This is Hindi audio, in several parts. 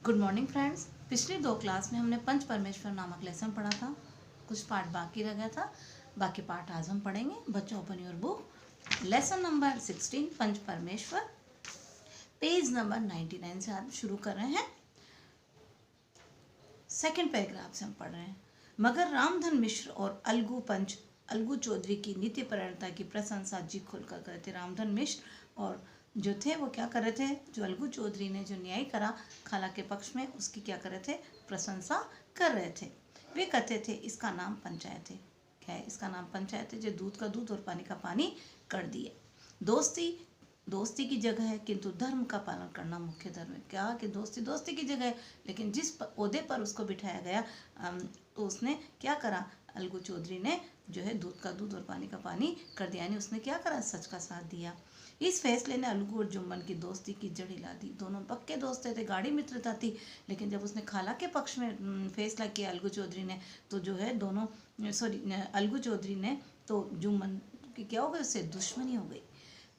Good morning friends. पिछली 2 क्लास में हमने पंच परमेश्वर नामक लेसन पढ़ा था। कुछ पार्ट बाकी रह गया था, बाकी पार्ट आज हम पढ़ेंगे। बच्चों, open your book, lesson number 16 पंच परमेश्वर, पेज नंबर 99 से आज शुरू कर रहे हैं। सेकंड पैराग्राफ से हम पढ़ रहे हैं। मगर रामधन मिश्र और अलगू चौधरी की नित्य परायणता की प्रशंसा जी खोलकर कर रहे थे। रामधन मिश्र और जो थे वो क्या कर रहे थे, जो अलगू चौधरी ने जो न्याय करा खाला के पक्ष में, उसकी क्या कर रहे थे, प्रशंसा कर रहे थे। वे कहते थे इसका नाम पंचायत है। क्या है इसका नाम? पंचायत है, जो दूध का दूध और पानी का पानी कर दिए। दोस्ती की जगह है, किंतु धर्म का पालन करना मुख्य धर्म है। क्या कि दोस्ती की जगह है, लेकिन जिस ओहदे पर उसको बिठाया गया तो उसने क्या करा, अलगू चौधरी ने जो है दूध का दूध और पानी का पानी कर दिया, यानी उसने क्या करा, सच का साथ दिया। इस फैसले ने अलगू और जुम्मन की दोस्ती की जड़ हिला दी। दोनों पक्के दोस्त थे, गाढ़ी मित्रता थी, लेकिन जब उसने खाला के पक्ष में फैसला किया अलगू चौधरी ने, तो जो है अलगू चौधरी ने, तो जुम्मन की क्या हो गई, उससे दुश्मनी हो गई।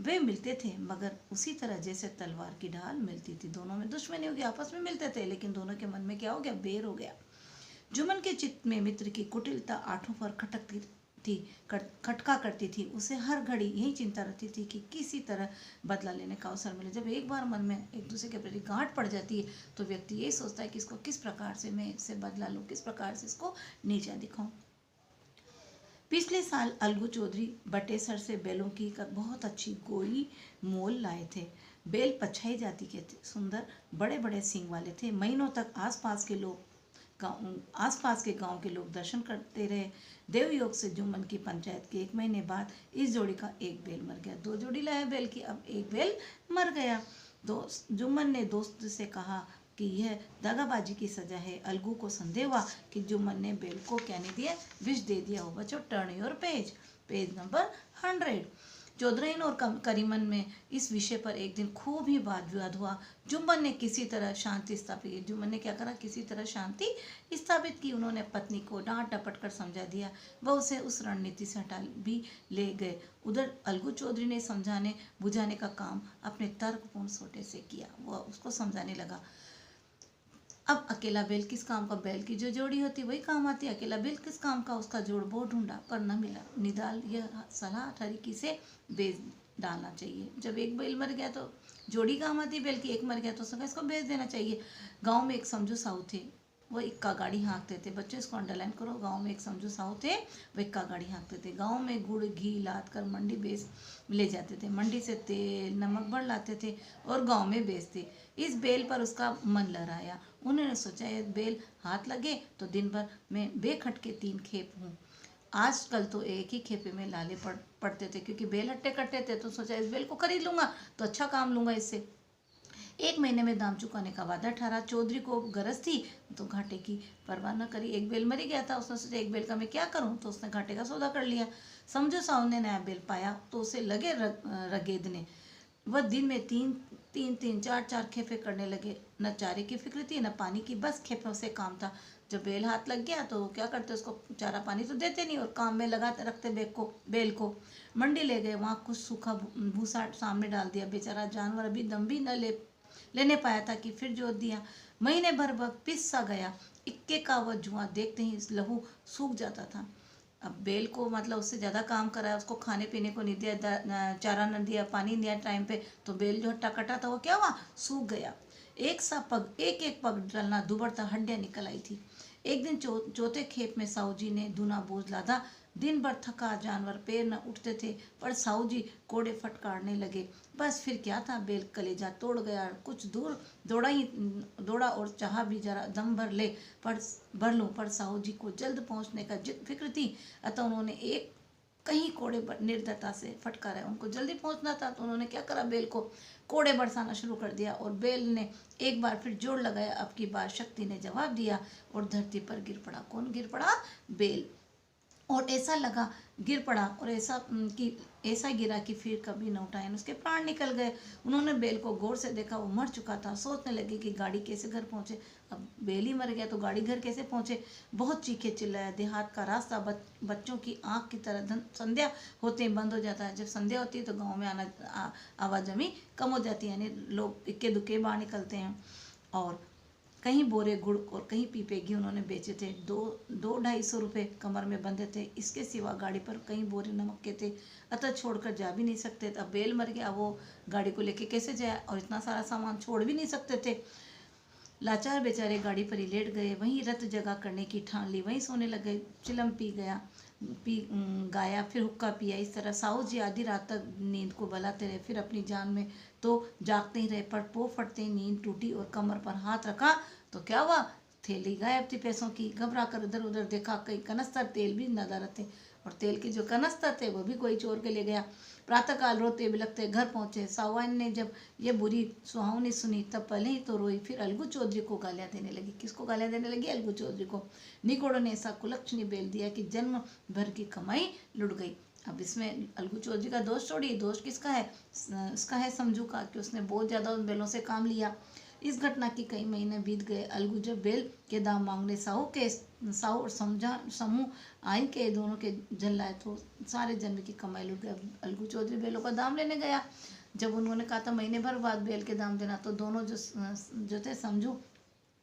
वे मिलते थे, मगर उसी तरह जैसे तलवार की ढाल मिलती थी। दोनों में दुश्मनी हो गई, आपस में मिलते थे, लेकिन दोनों के मन में क्या हो गया, बैर हो गया। जुम्मन के चित्त में मित्र की कुटिलता आठों पर खटका करती थी। उसे हर घड़ी यही चिंता रहती थी कि किसी तरह बदला लेने का अवसर मिले। जब एक बार मन में एक दूसरे के प्रति गांठ पड़ जाती है, तो व्यक्ति यही सोचता है कि इसको किस प्रकार से मैं इससे बदला लूँ, किस प्रकार से इसको नीचा दिखाऊं। पिछले साल अलगू चौधरी बटेसर से बैलों की बहुत अच्छी गोई मोल लाए थे। बैल पछाई जाति के थे, सुंदर बड़े बड़े सींग वाले थे। महीनों तक आसपास के गांव के लोग दर्शन करते रहे। देवयोग से जुम्मन की पंचायत के 1 महीने बाद इस जोड़ी का एक बैल मर गया। 2 जोड़ी लाया बैल की, अब एक बैल मर गया। जुम्मन ने दोस्त से कहा कि यह दगाबाजी की सजा है। अलगू को संदेह हुआ कि जुम्मन ने बैल को क्या नहीं दिया, विष दे दिया हो। बच्चों, टर्न योर पेज नंबर 100। चौधराइन और करीमन में इस विषय पर एक दिन खूब ही वाद विवाद हुआ। जुम्मन ने किसी तरह शांति स्थापित की। जुम्मन ने क्या करा, किसी तरह शांति स्थापित की। उन्होंने पत्नी को डांट डपट कर समझा दिया। वह उसे उस रणनीति से हटा भी ले गए। उधर अलगू चौधरी ने समझाने बुझाने का काम अपने तर्कपूर्ण सोटे से किया। वह उसको समझाने लगा, अब अकेला बैल किस काम का, बैल की जो जोड़ी होती वही काम आती है, अकेला बैल किस काम का। उसका जोड़ बहुत ढूंढा पर न मिला। निदाल यह सलाह ठहरी कि इसे बेच डालना चाहिए। जब एक बैल मर गया तो जोड़ी काम आती बैल की, एक मर गया तो उसका इसको बेच देना चाहिए। गांव में एक समझू साहू थे, वो इक्का गाड़ी हाँकते थे। बच्चों, इसको अंडरलाइन करो। गांव में एक समझू साहू थे, वो इक्का गाड़ी हाँकते थे। गांव में गुड़ घी लाद कर मंडी बेच ले जाते थे। मंडी से तेल नमक भर लाते थे और गांव में बेचते। इस बेल पर उसका मन लहराया। उन्होंने सोचा ये बेल हाथ लगे तो दिन भर में बेखटके 3 खेप हूँ। आजकल तो एक ही खेपे में लाले पड़ते थे, क्योंकि बेल हट्टे कट्टे थे। तो सोचा इस बेल को खरीद लूंगा तो अच्छा काम लूंगा इससे। 1 महीने में दाम चुकाने का वादा ठहरा। चौधरी को गरज थी तो घाटे की परवाह न करी। एक बेल मरी गया था, उसने सोचा एक बेल का मैं क्या करूं, तो उसने घाटे का सौदा कर लिया। समझो साहू ने नया बेल पाया तो उसे लगे रगेदने। वह दिन में तीन चार खेपे करने लगे। न चारे की फिक्र थी न पानी की, बस खेपों से काम था। जब बेल हाथ लग गया तो क्या करते, उसको चारा पानी तो देते नहीं और काम में लगाते रखते बेल को। मंडी ले गए, वहाँ कुछ सूखा भूसा सामने डाल दिया। बेचारा जानवर अभी दम भी न लेने पाया था कि फिर जोत दिया। महीने भर वह पिस सा गया। इक्के का वह जुआ देखते ही लहू सूख जाता था। अब बेल को मतलब उससे ज़्यादा काम कराया, उसको खाने पीने को नहीं दिया, चारा न दिया, पानी नहीं दिया टाइम पे, तो बेल जो हट्टा कटा था वो क्या हुआ, सूख गया। एक पग डलना दुबड़ता हड्डियाँ निकल आई थी। एक दिन चौथे खेत में साहू जी ने दूना बोझ लादा। दिन भर थका जानवर पैर न उठते थे, पर साहू जी कोड़े फटकारने लगे। बस फिर क्या था, बेल कलेजा तोड़ गया। कुछ दूर दौड़ा और चाहा भी जरा दम भर लूं, पर साहू जी को जल्द पहुंचने का फिक्र थी। अतः उन्होंने एक कहीं कोड़े निर्दयता से फटकारा। उनको जल्दी पहुंचना था, तो उन्होंने क्या करा, बेल को कोड़े बरसाना शुरू कर दिया। और बेल ने एक बार फिर जोर लगाया। अब की बार शक्ति ने जवाब दिया और धरती पर गिर पड़ा। कौन गिर पड़ा, बेल। और ऐसा लगा गिर पड़ा और ऐसा गिरा कि फिर कभी न उठा, यानी उसके प्राण निकल गए। उन्होंने बेल को गौर से देखा, वो मर चुका था। सोचने लगे कि गाड़ी कैसे घर पहुंचे। अब बेल ही मर गया तो गाड़ी घर कैसे पहुंचे। बहुत चीखे चिल्लाया। देहात का रास्ता बच्चों की आंख की तरह संध्या होते ही बंद हो जाता है। जब संध्या होती है तो गाँव में आवाजाही कम हो जाती है, यानी लोग इक्के दुक्के बाहर निकलते हैं। और कहीं बोरे गुड़ और कहीं पीपे घी उन्होंने बेचे थे। 200-250 रुपये कमर में बंधे थे। इसके सिवा गाड़ी पर कई बोरे नमक के थे, अतः छोड़कर जा भी नहीं सकते थे। अब बेल मर गया, वो गाड़ी को लेके कैसे जाए, और इतना सारा सामान छोड़ भी नहीं सकते थे। लाचार बेचारे गाड़ी पर ही लेट गए, वहीं रत जगह करने की ठान ली, वहीं सोने लग गए। चिलम गाया, फिर हुक्का पिया। इस तरह साहू जी आधी रात तक नींद को बलाते रहे। फिर अपनी जान में तो जागते ही रहे, पर पो फटते ही नींद टूटी और कमर पर हाथ रखा तो क्या हुआ, थैली गायब थी पैसों की। घबरा कर इधर उधर देखा, कई कनस्तर तेल भी नजर थे, और तेल के जो कनस्तर थे वो भी कोई चोर के ले गया। प्रातःकाल रोते बिलखते घर पहुंचे। साहूआन ने जब ये बुरी सुहावनी सुनी तब पहले ही तो रोई, फिर अलगू चौधरी को गालियां देने लगी। किसको गालियां देने लगी? अलगू चौधरी को। निगोड़ो ने ऐसा कुलक्षणी बेल दिया कि जन्म भर की कमाई लुट गई। अब इसमें अलगू चौधरी का दोष छोड़िए, दोष किसका है? इसका है समझू का, कि उसने बहुत ज्यादा उन बैलों से काम लिया। इस घटना की कई महीने बीत गए। अलगू जब बेल के दाम मांगने साहू और समूह आई के दोनों के जन लाए तो सारे जन्म की कमाई लुट गई। अलगू चौधरी बेलों का दाम लेने गया। जब उन्होंने कहा था महीने भर बाद बेल के दाम देना, तो दोनों जो थे समझू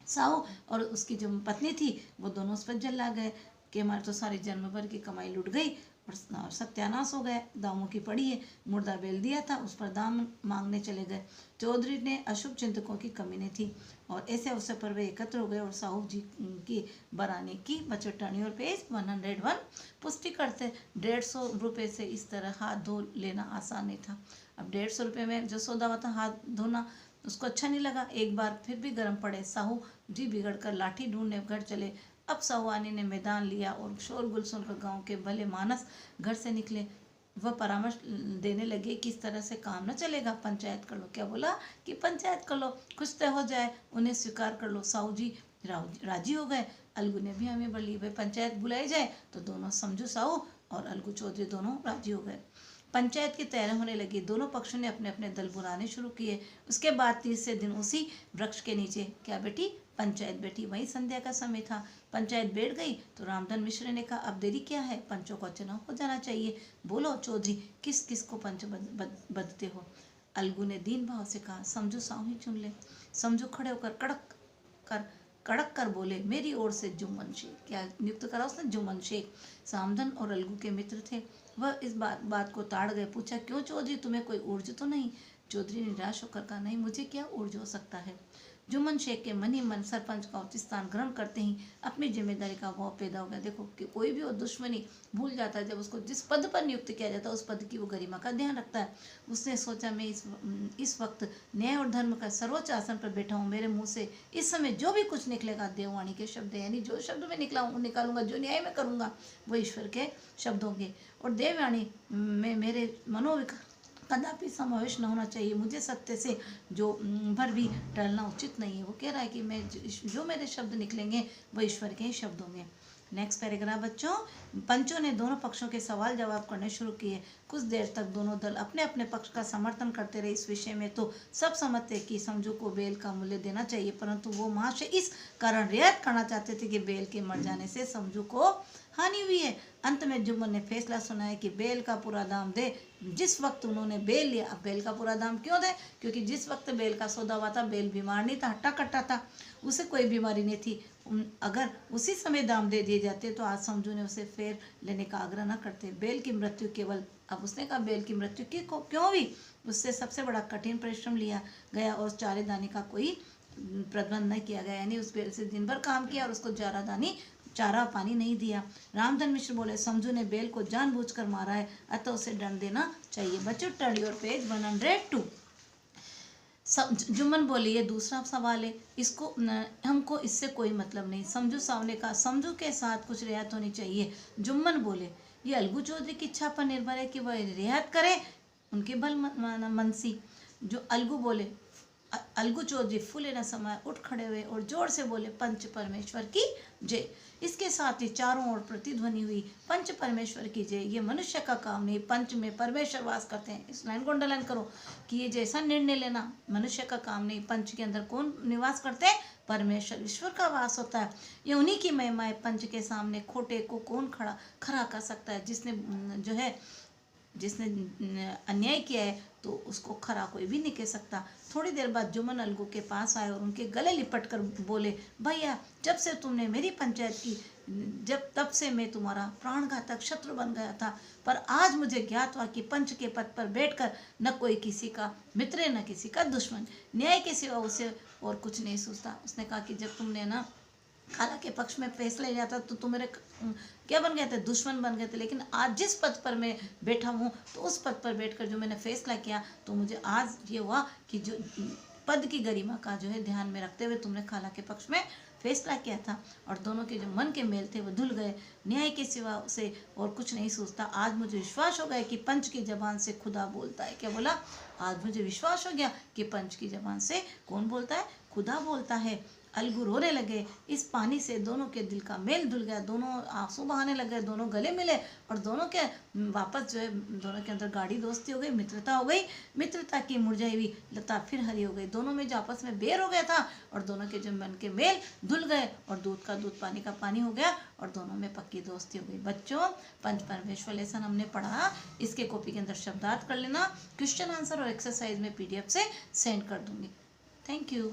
साहू और उसकी जो पत्नी थी वो दोनों उस पर जल्ला गए कि हमारे तो सारी जन्म भर की कमाई लुट गई और सत्यानाश हो गए। दामों की पड़ी है, मुर्दा बेल दिया था, उस पर दाम मांगने चले गए। चौधरी ने अशुभ चिंतकों की कमी नहीं थी, और ऐसे अवसर पर वे एकत्र हो गए और साहू जी की बराने की बचटानी। और पेज 101 पुष्टि करते 150 रुपये से इस तरह हाथ धो लेना आसान नहीं था। अब 150 रुपये में जो सौदा हुआ था हाथ धोना, उसको अच्छा नहीं लगा। एक बार फिर भी गर्म पड़े। साहू जी बिगड़ कर लाठी ढूंढने घर चले। अब साहूआनी ने मैदान लिया और शोरगुल सुनकर गांव के भले मानस घर से निकले। वह परामर्श देने लगे कि इस तरह से काम न चलेगा, पंचायत कर लो। क्या बोला? कि पंचायत कर लो, कुछ तय हो जाए, उन्हें स्वीकार कर लो। साहू जी राजी हो गए। अलगू ने भी हमें बोली भाई पंचायत बुलाई जाए, तो दोनों समझू साहू और अलगू चौधरी दोनों राजी हो गए। पंचायत की तैयारी होने लगी। दोनों पक्षों ने अपने अपने दल बुलाने शुरू किए। उसके बाद तीसरे दिन उसी वृक्ष के नीचे क्या बेटी? पंचायत बैठी। वही संध्या का समय था। पंचायत बैठ गई तो रामधन मिश्र ने कहा अब देरी क्या है, पंचों का चुनाव हो जाना चाहिए। बोलो चौधरी, किस किस को पंच बदते हो? अलगू ने दीन भाव से कहा समझू साहू ही चुन ले। समझू खड़े होकर कड़क कर बोले मेरी ओर से जुम्मन शेख। क्या नियुक्त करा उसने? जुम्मन शेख। सामधन और अलगू के मित्र थे। वह इस बात को ताड़ गए। पूछा क्यों चौधरी, तुम्हें कोई ऊर्ज तो नहीं? चौधरी निराश होकर कहा नहीं, मुझे क्या ऊर्ज हो सकता है। जुम्मन शेख के मन ही मन सरपंच का उचित स्थान ग्रहण करते ही अपनी जिम्मेदारी का भाव पैदा हो गया। देखो कि कोई भी वो दुश्मनी भूल जाता है जब उसको जिस पद पर नियुक्त किया जाता है उस पद की वो गरिमा का ध्यान रखता है। उसने सोचा मैं इस वक्त न्याय और धर्म का सर्वोच्च आसन पर बैठा हूँ। मेरे मुंह से इस समय जो भी कुछ निकलेगा देववाणी के शब्द है, यानी जो शब्द मैं निकालूंगा, जो न्याय में करूंगा वो ईश्वर के शब्द होंगे। और देववाणी में मेरे मनोविकार कदापि समावेश न होना चाहिए। मुझे सत्य से जो भर भी टलना उचित नहीं है। वो कह रहा है कि मैं जो मेरे शब्द निकलेंगे वो ईश्वर के ही शब्द होंगे। नेक्स्ट पैराग्राफ बच्चों, पंचों ने दोनों पक्षों के सवाल जवाब करने शुरू किए। कुछ देर तक दोनों दल अपने अपने पक्ष का समर्थन करते रहे। इस विषय में तो सब समझते कि समझू को बेल का मूल्य देना चाहिए, परंतु वो महाशय इस कारण रियायत करना चाहते थे कि बेल के मर जाने से समझू को हानि हुई है। अंत में जुम्मन ने फैसला सुनाया कि बेल का पूरा दाम दे। जिस वक्त उन्होंने बेल लिया, अब बेल का पूरा दाम क्यों दे? क्योंकि जिस वक्त बेल का सौदा हुआ था बेल बीमार नहीं था, हट्टा कट्टा था, उसे कोई बीमारी नहीं थी। अगर उसी समय दाम दे दिए जाते तो आज समझू ने उसे फेर लेने का आग्रह न करते। बेल की मृत्यु केवल, अब उसने कहा बेल की मृत्यु क्यों हुई? उससे सबसे बड़ा कठिन परिश्रम लिया गया और चारे दाने का कोई प्रबंध न किया गया, यानी उस बेल से दिन भर काम किया और उसको चारा पानी नहीं दिया। रामधन मिश्र बोले समझू ने बेल को जानबूझकर मारा है, अतः उसे दंड देना चाहिए। बच्चों टर्न योर पेज 102। जुम्मन बोली ये दूसरा सवाल है, इसको हमको इससे कोई मतलब नहीं। समझू साहब ने कहा समझू के साथ कुछ रियायत होनी चाहिए। जुम्मन बोले ये अलगू चौधरी की इच्छा पर निर्भर है कि वह रियायत करे, उनके बल मनसी। जो अलगू बोले, अलगू चौधरी फूले न समाये उठ खड़े हुए और जोर से बोले पंच परमेश्वर की जय। इसके साथ ही चारों ओर प्रतिध्वनि हुई पंच परमेश्वर की जय। ये मनुष्य का काम नहीं, पंच में परमेश्वर वास करते हैं। इस लाइन को अंडरलाइन करो कि ये जैसा निर्णय लेना मनुष्य का काम नहीं। पंच के अंदर कौन निवास करते हैं? परमेश्वर, ईश्वर का वास होता है। ये उन्हीं की महिमा है। पंच के सामने खोटे को कौन खड़ा कर सकता है? जिसने जो है जिसने अन्याय किया है तो उसको खरा कोई भी नहीं कह सकता। थोड़ी देर बाद जुम्मन अलगू के पास आए और उनके गले लिपट कर बोले, भैया जब से तुमने मेरी पंचायत की, जब तब से मैं तुम्हारा प्राणघातक शत्रु बन गया था, पर आज मुझे ज्ञात हुआ कि पंच के पद पर बैठकर न कोई किसी का मित्र न किसी का दुश्मन, न्याय के सिवा उसे और कुछ नहीं सोचता। उसने कहा कि जब तुमने ना खाला के पक्ष में फैसला लिया था तो तुम मेरे क्या बन गए थे, दुश्मन बन गए थे, लेकिन आज जिस पद पर मैं बैठा हूँ तो उस पद पर बैठकर जो मैंने फैसला किया तो मुझे आज ये हुआ कि जो पद की गरिमा का जो है ध्यान में रखते हुए तुमने खाला के पक्ष में फैसला किया था, और दोनों के जो मन के मेल थे वो धुल गए। न्याय के सिवा उसे और कुछ नहीं सोचता। आज मुझे विश्वास हो गया कि पंच की जबान से खुदा बोलता है। क्या बोला? आज मुझे विश्वास हो गया कि पंच की जबान से कौन बोलता है? खुदा बोलता है। अलगू रोने लगे। इस पानी से दोनों के दिल का मेल धुल गया, दोनों आंसू बहाने लगे, दोनों गले मिले और दोनों के वापस जो है दोनों के अंदर गाढ़ी दोस्ती हो गई, मित्रता हो गई। मित्रता की मुरझाई हुई लता फिर हरी हो गई। दोनों में जो आपस में बैर हो गया था और दोनों के जो मन के मेल धुल गए और दूध का दूध पानी का पानी हो गया और दोनों में पक्की दोस्ती हो गई। बच्चों, पंच परमेश्वर लेसन हमने पढ़ा, इसके कॉपी के अंदर शब्दार्थ कर लेना। क्वेश्चन आंसर और एक्सरसाइज में PDF से सेंड कर दूंगी। Thank you.